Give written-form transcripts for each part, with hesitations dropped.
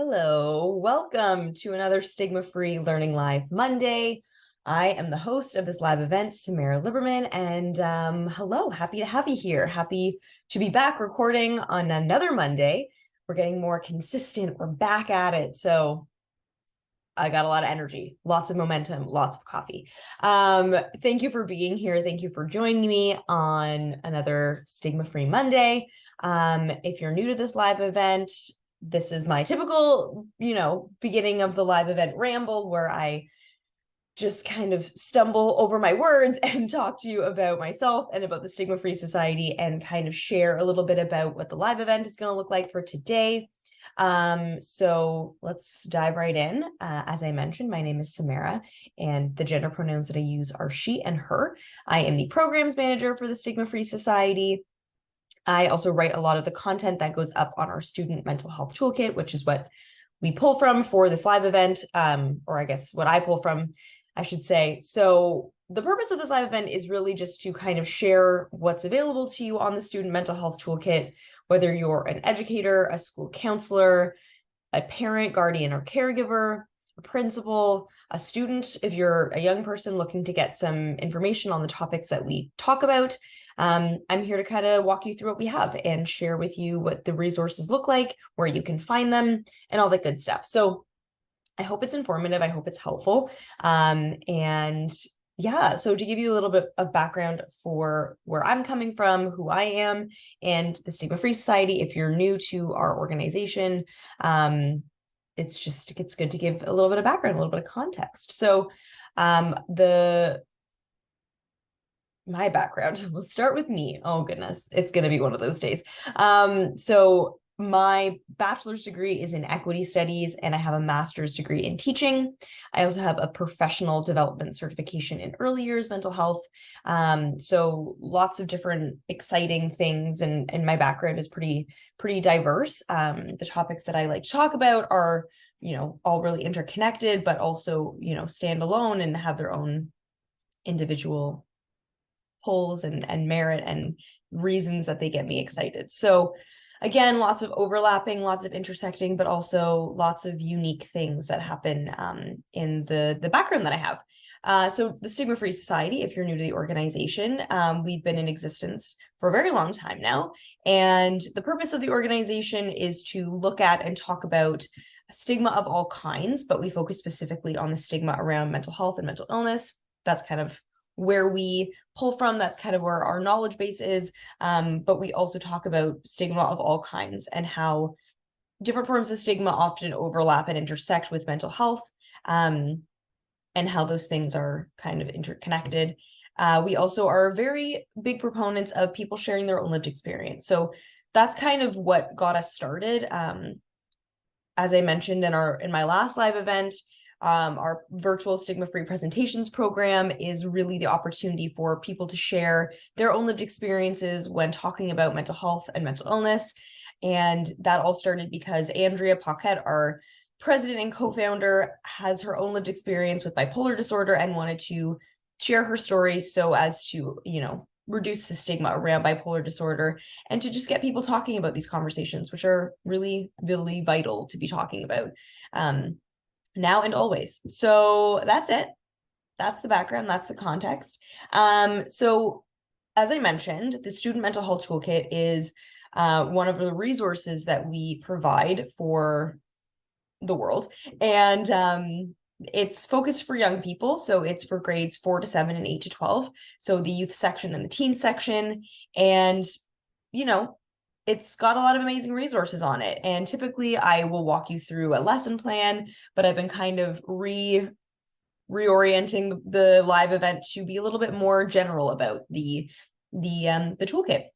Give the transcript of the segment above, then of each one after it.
Hello, welcome to another Stigma-Free Learning Live Monday. I am the host of this live event, Samara Liberman, and hello, happy to have you here. Happy to be back recording on another Monday. We're getting more consistent. We're back at it. So I got a lot of energy, lots of momentum, lots of coffee. Thank you for being here. Thank you for joining me on another Stigma-Free Monday. If you're new to this live event, this is my typical, beginning of the live event ramble where I just kind of stumble over my words and talk to you about myself and about the Stigma-Free Society and kind of share a little bit about what the live event is going to look like for today. So let's dive right in. As I mentioned, my name is Samara, and the gender pronouns that I use are she and her. I am the programs manager for the Stigma-Free Society. I also write a lot of the content that goes up on our student mental health toolkit, which is what we pull from for this live event, or I guess what I pull from, I should say. So the purpose of this live event is really just to kind of share what's available to you on the student mental health toolkit, whether you're an educator, a school counselor, a parent, guardian, or caregiver, a principal, a student, if you're a young person looking to get some information on the topics that we talk about. I'm here to kind of walk you through what we have and share with you what the resources look like, where you can find them, and all that good stuff. So I hope it's informative. I hope it's helpful. And yeah, so to give you a little bit of background for where I'm coming from, who I am, and the Stigma-Free Society, if you're new to our organization, it's good to give a little bit of background, a little bit of context. So my background, let's start with me. Oh goodness, it's going to be one of those days. So my bachelor's degree is in equity studies, and I have a master's degree in teaching. I also have a professional development certification in early years mental health. So lots of different exciting things, and my background is pretty diverse. The topics that I like to talk about are, all really interconnected, but also, stand alone and have their own individual pulls and merit and reasons that they get me excited. So again, lots of overlapping, lots of intersecting, but also lots of unique things that happen in the background that I have. So the Stigma-Free Society, if you're new to the organization, we've been in existence for a very long time now. And the purpose of the organization is to look at and talk about stigma of all kinds, but we focus specifically on the stigma around mental health and mental illness. That's kind of where we pull from. That's kind of where our knowledge base is. But we also talk about stigma of all kinds and how different forms of stigma often overlap and intersect with mental health, and how those things are kind of interconnected. We also are very big proponents of people sharing their own lived experience. So that's kind of what got us started. As I mentioned in my last live event, our virtual Stigma-Free presentations program is really the opportunity for people to share their own lived experiences when talking about mental health and mental illness. And that all started because Andrea Paquette, our president and co-founder, has her own lived experience with bipolar disorder and wanted to share her story so as to, reduce the stigma around bipolar disorder and to just get people talking about these conversations, which are really, really vital to be talking about. Now and always. So that's it. That's the background. That's the context. So as I mentioned, the Student Mental Health Toolkit is one of the resources that we provide for the world. And it's focused for young people. So it's for grades 4 to 7 and 8 to 12. So the youth section and the teen section. And, it's got a lot of amazing resources on it. And typically I will walk you through a lesson plan, but I've been kind of reorienting the live event to be a little bit more general about the toolkit.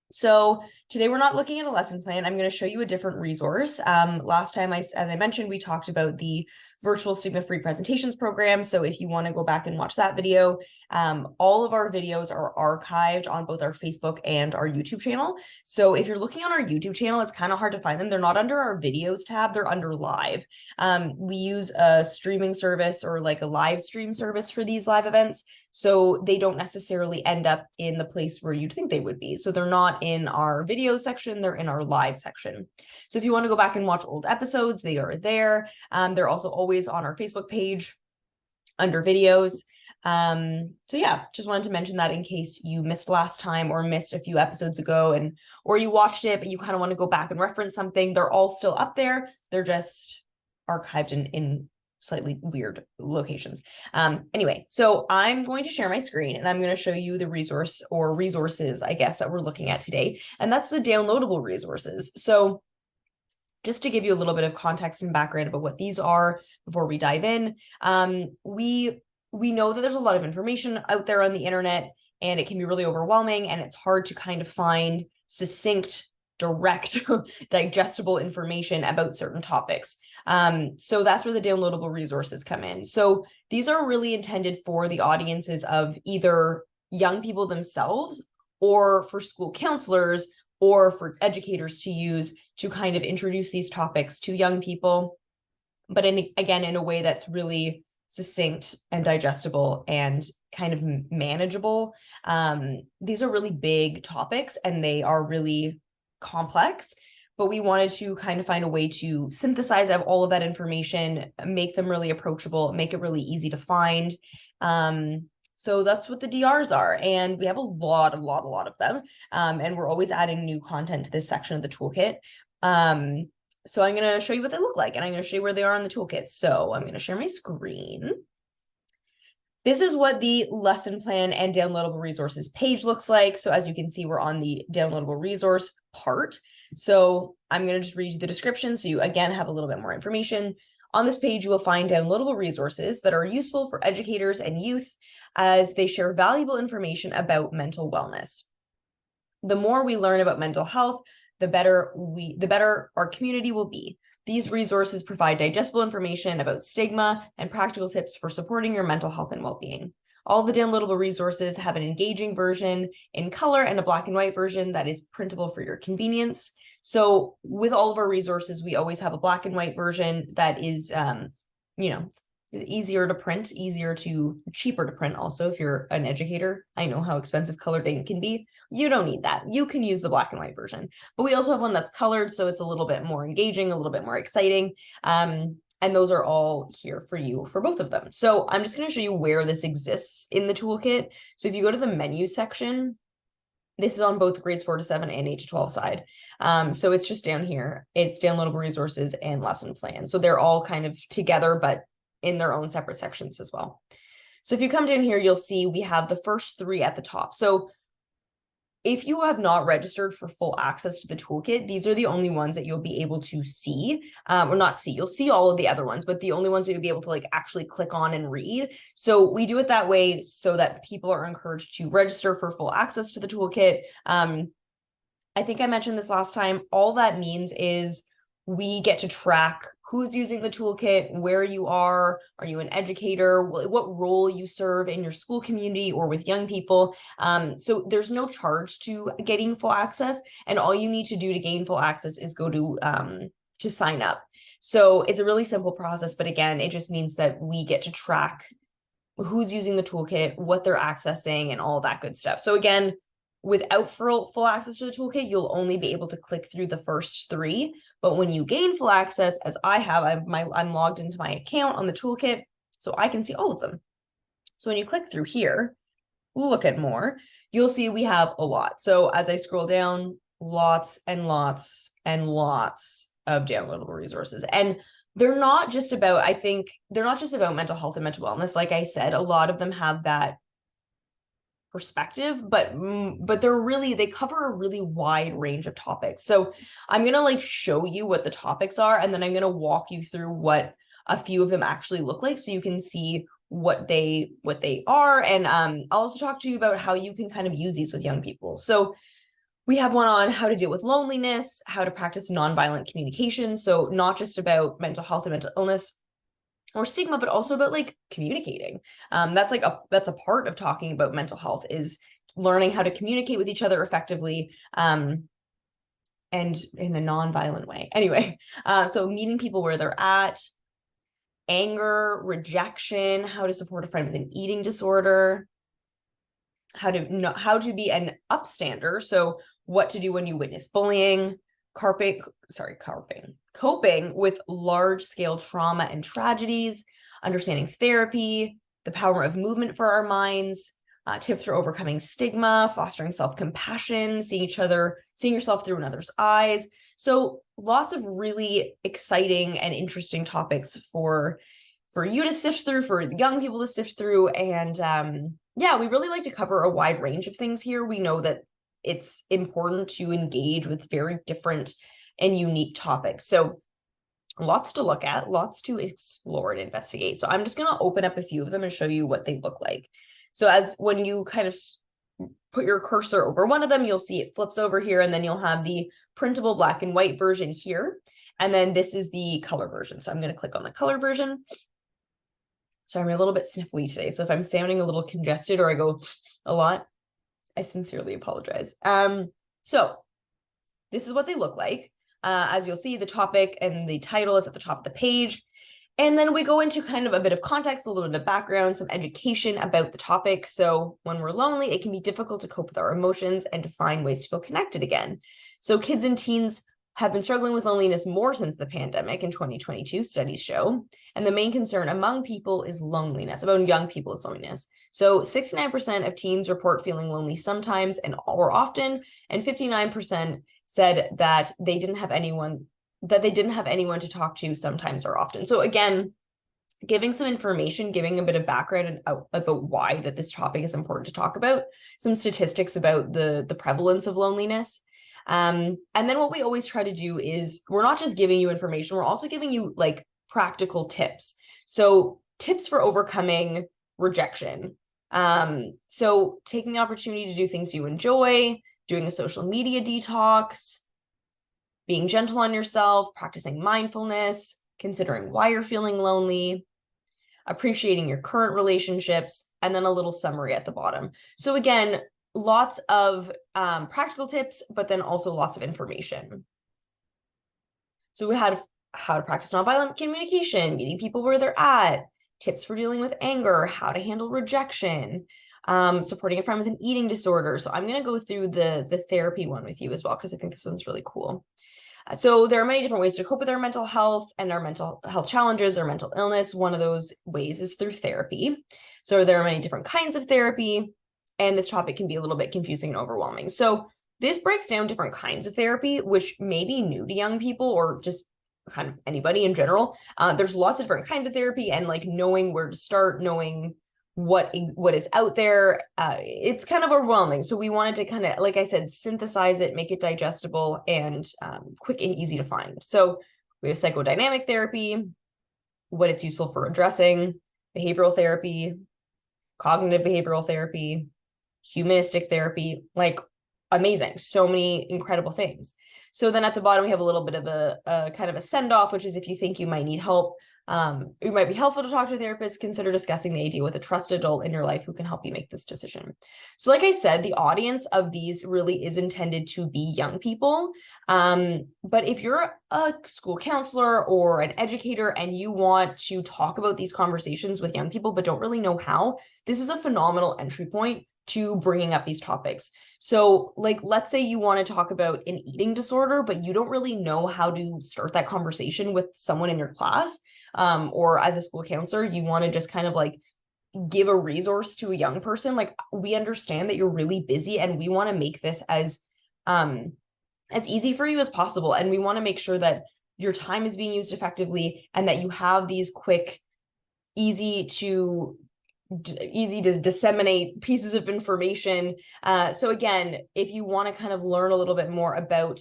So today we're not looking at a lesson plan. I'm going to show you a different resource. Last time, as I mentioned, we talked about the virtual Stigma-Free presentations program. So if you want to go back and watch that video, all of our videos are archived on both our Facebook and our YouTube channel. So if you're looking on our YouTube channel, it's kind of hard to find them. They're not under our videos tab, they're under live. We use a streaming service or like a live stream service for these live events. So they don't necessarily end up in the place where you'd think they would be. So they're not in our video section, they're in our live section. So if you want to go back and watch old episodes, they are there. They're also always on our Facebook page under videos. So yeah, just wanted to mention that in case you missed last time or missed a few episodes ago, or you watched it, but you kind of want to go back and reference something. They're all still up there. They're just archived in slightly weird locations. Anyway, so I'm going to share my screen and I'm going to show you the resource or resources, I guess, that we're looking at today. And that's the downloadable resources. So just to give you a little bit of context and background about what these are before we dive in, we know that there's a lot of information out there on the internet and it can be really overwhelming and it's hard to kind of find succinct, direct, digestible information about certain topics. So that's where the downloadable resources come in. So these are really intended for the audiences of either young people themselves or for school counselors or for educators to use to kind of introduce these topics to young people, but again, in a way that's really succinct and digestible and kind of manageable. These are really big topics and they are really complex, but we wanted to kind of find a way to synthesize all of that information, make them really approachable, make it really easy to find. So that's what the DRs are. And we have a lot of them. And we're always adding new content to this section of the toolkit. So I'm going to show you what they look like and I'm going to show you where they are in the toolkit. So I'm going to share my screen. This is what the lesson plan and downloadable resources page looks like. So as you can see, we're on the downloadable resource part. So I'm going to just read you the description. So you again have a little bit more information. On this page, you will find downloadable resources that are useful for educators and youth as they share valuable information about mental wellness. The more we learn about mental health, the better our community will be. These resources provide digestible information about stigma and practical tips for supporting your mental health and well-being. All the downloadable resources have an engaging version in color and a black and white version that is printable for your convenience. So with all of our resources, we always have a black and white version that is, easier to print, cheaper to print also if you're an educator. I know how expensive colored ink can be. You don't need that. You can use the black and white version. But we also have one that's colored, so it's a little bit more engaging, a little bit more exciting. And those are all here for you for both of them. So I'm just going to show you where this exists in the toolkit. So if you go to the menu section, this is on both grades 4 to 7 and 8 to 12 side. So it's just down here. It's downloadable resources and lesson plan. So they're all kind of together, but in their own separate sections as well. So if you come down here, you'll see we have the first 3 at the top. So if you have not registered for full access to the toolkit, these are the only ones that you'll be able to see, or not see. You'll see all of the other ones, but the only ones that you'll be able to actually click on and read. So we do it that way so that people are encouraged to register for full access to the toolkit. I think I mentioned this last time. All that means is we get to track who's using the toolkit, where you are you an educator, what role you serve in your school community or with young people. So there's no charge to getting full access, and all you need to do to gain full access is go to sign up. So it's a really simple process, but again, it just means that we get to track who's using the toolkit, what they're accessing, and all that good stuff. So again, without full access to the toolkit, you'll only be able to click through the first 3. But when you gain full access, as I have, I'm logged into my account on the toolkit, so I can see all of them. So when you click through here, look at more, you'll see we have a lot. So as I scroll down, lots and lots and lots of downloadable resources. And they're not just about, mental health and mental wellness. Like I said, a lot of them have that perspective, but they cover a really wide range of topics. So I'm gonna show you what the topics are, and then I'm gonna walk you through what a few of them actually look like, so you can see what they are. And I'll also talk to you about how you can kind of use these with young people. So we have one on how to deal with loneliness, how to practice nonviolent communication. So not just about mental health and mental illness, or stigma, but also about like communicating. That's a part of talking about mental health, is learning how to communicate with each other effectively, and in a non-violent way. Anyway, so meeting people where they're at, anger, rejection, how to support a friend with an eating disorder, how to be an upstander. So what to do when you witness bullying, coping with large scale trauma and tragedies, understanding therapy, the power of movement for our minds, tips for overcoming stigma, fostering self-compassion, seeing yourself through another's eyes. So lots of really exciting and interesting topics for you to sift through, for young people to sift through. And yeah, we really like to cover a wide range of things here. We know that it's important to engage with very different and unique topics. So lots to look at, lots to explore and investigate. So I'm just going to open up a few of them and show you what they look like. So as when you kind of put your cursor over one of them, you'll see it flips over here, and then you'll have the printable black and white version here. And then this is the color version. So I'm going to click on the color version. So I'm a little bit sniffly today. So if I'm sounding a little congested or I go a lot, I sincerely apologize. So this is what they look like. As you'll see, the topic and the title is at the top of the page. And then we go into kind of a bit of context, a little bit of background, some education about the topic. So when we're lonely, it can be difficult to cope with our emotions and to find ways to feel connected again. So kids and teens have been struggling with loneliness more since the pandemic in 2022, studies show. And the main concern among people is loneliness, among young people is loneliness. So 69% of teens report feeling lonely sometimes or often, and 59% said that they didn't have anyone to talk to sometimes or often. So again, giving some information, giving a bit of background about why that this topic is important to talk about, some statistics about the prevalence of loneliness. And then what we always try to do is, we're not just giving you information, we're also giving you like practical tips. So tips for overcoming rejection. So taking the opportunity to do things you enjoy, doing a social media detox, being gentle on yourself, practicing mindfulness, considering why you're feeling lonely, appreciating your current relationships, and then a little summary at the bottom. So again, lots of practical tips, but then also lots of information. So we had how to practice nonviolent communication, meeting people where they're at, tips for dealing with anger, how to handle rejection, supporting a friend with an eating disorder. So I'm going to go through the therapy one with you as well, because I think this one's really cool. So there are many different ways to cope with our mental health and our mental health challenges or mental illness. One of those ways is through therapy. So there are many different kinds of therapy, and this topic can be a little bit confusing and overwhelming. So this breaks down different kinds of therapy, which may be new to young people or just kind of anybody in general. There's lots of different kinds of therapy, and like knowing where to start, knowing what is out there, it's kind of overwhelming. So we wanted to kind of, like I said, synthesize it, make it digestible and quick and easy to find. So we have psychodynamic therapy, what it's useful for addressing, behavioral therapy, cognitive behavioral therapy, humanistic therapy, like amazing, so many incredible things. So then at the bottom, we have a little bit of a kind of a send off, which is if you think you might need help, it might be helpful to talk to a therapist, consider discussing the idea with a trusted adult in your life who can help you make this decision. So like I said, the audience of these really is intended to be young people. But if you're a school counselor or an educator and you want to talk about these conversations with young people, but don't really know how, this is a phenomenal entry point to bringing up these topics. So like, let's say you want to talk about an eating disorder, but you don't really know how to start that conversation with someone in your class, or as a school counselor, you want to just kind of like give a resource to a young person. Like, we understand that you're really busy and we want to make this as easy for you as possible. And we want to make sure that your time is being used effectively and that you have these quick, easy to disseminate pieces of information. So again, if you want to kind of learn a little bit more about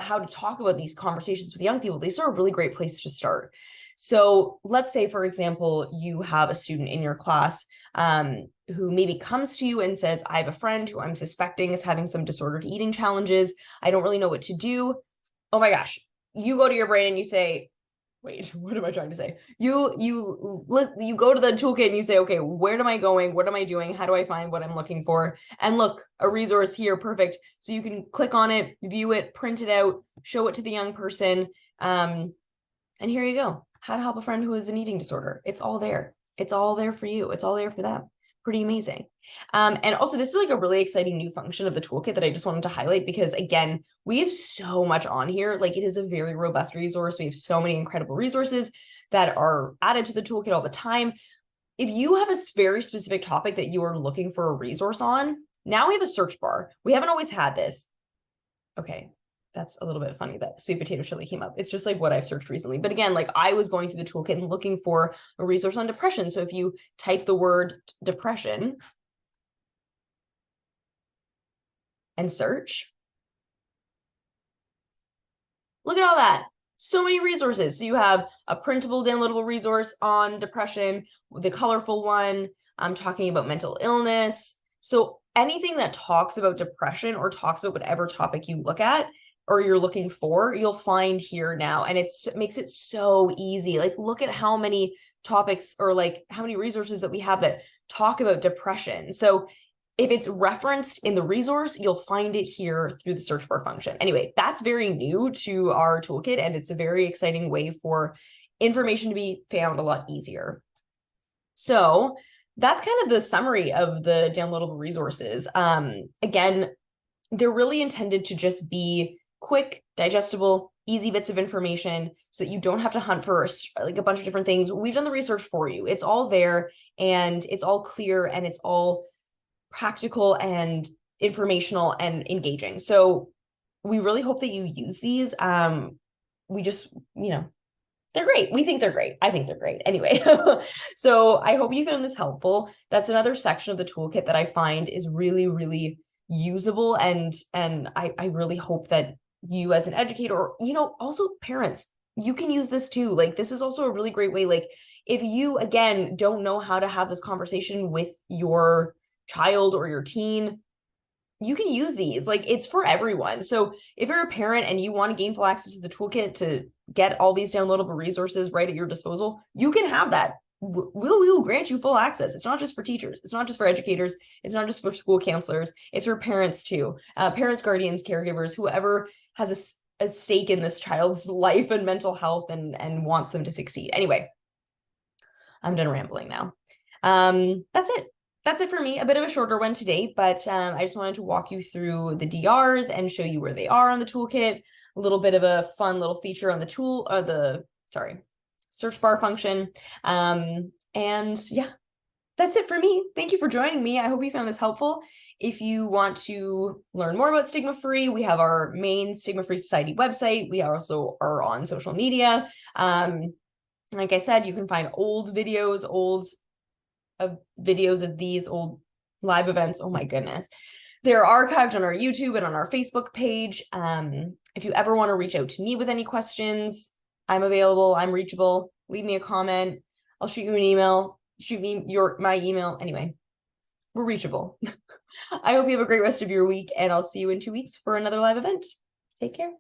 how to talk about these conversations with young people, these are a really great place to start. So let's say, for example, you have a student in your class who maybe comes to you and says, I have a friend who I'm suspecting is having some disordered eating challenges. I don't really know what to do. Oh my gosh. You go to your brain and you say, wait, what am I trying to say? You go to the toolkit and you say, okay, where am I going? What am I doing? How do I find what I'm looking for? And look, a resource here, perfect. So you can click on it, view it, print it out, show it to the young person. And here you go. How to help a friend who has an eating disorder. It's all there. It's all there for you. It's all there for them. Pretty amazing. And also this is like a really exciting new function of the toolkit that I just wanted to highlight because again, we have so much on here. Like it is a very robust resource. We have so many incredible resources that are added to the toolkit all the time. If you have a very specific topic that you are looking for a resource on, now we have a search bar. We haven't always had this. Okay, that's a little bit funny that sweet potato chili came up. It's just like what I've searched recently. But again, like I was going through the toolkit and looking for a resource on depression. So if you type the word depression and search, look at all that. So many resources. So you have a printable, downloadable resource on depression, the colorful one. I'm talking about mental illness. So anything that talks about depression or talks about whatever topic you look at or you're looking for, you'll find here now. And it makes it so easy. Like look at how many topics or like how many resources that we have that talk about depression. So if it's referenced in the resource, you'll find it here through the search bar function. Anyway, that's very new to our toolkit, and it's a very exciting way for information to be found a lot easier. So that's kind of the summary of the downloadable resources. Again, they're really intended to just be quick, digestible, easy bits of information so that you don't have to hunt for like a bunch of different things. We've done the research for you. It's all there and it's all clear and it's all practical and informational and engaging. So we really hope that you use these. We just, they're great. We think they're great. I think they're great. Anyway, so I hope you found this helpful. That's another section of the toolkit that I find is really, really usable. And I really hope that you as an educator, or, also parents, you can use this too. Like, this is also a really great way. Like, if you, again, don't know how to have this conversation with your child or your teen, you can use these. Like, it's for everyone. So if you're a parent and you want to gain full access to the toolkit to get all these downloadable resources right at your disposal, you can have that. We will grant you full access. It's not just for teachers. It's not just for educators. It's not just for school counselors. It's for parents too. Parents, guardians, caregivers, whoever has a stake in this child's life and mental health and wants them to succeed. Anyway, I'm done rambling now. That's it. That's it for me. A bit of a shorter one today, but I just wanted to walk you through the DRs and show you where they are on the toolkit. A little bit of a fun little feature on the search bar function. And yeah, that's it for me. Thank you for joining me. I hope you found this helpful. If you want to learn more about Stigma-Free, we have our main Stigma-Free Society website. We also are on social media. Like I said, you can find old videos of these old live events. Oh my goodness. They're archived on our YouTube and on our Facebook page. If you ever want to reach out to me with any questions, I'm available. I'm reachable. Leave me a comment. I'll shoot you an email. Shoot me my email. Anyway, we're reachable. I hope you have a great rest of your week, and I'll see you in 2 weeks for another live event. Take care.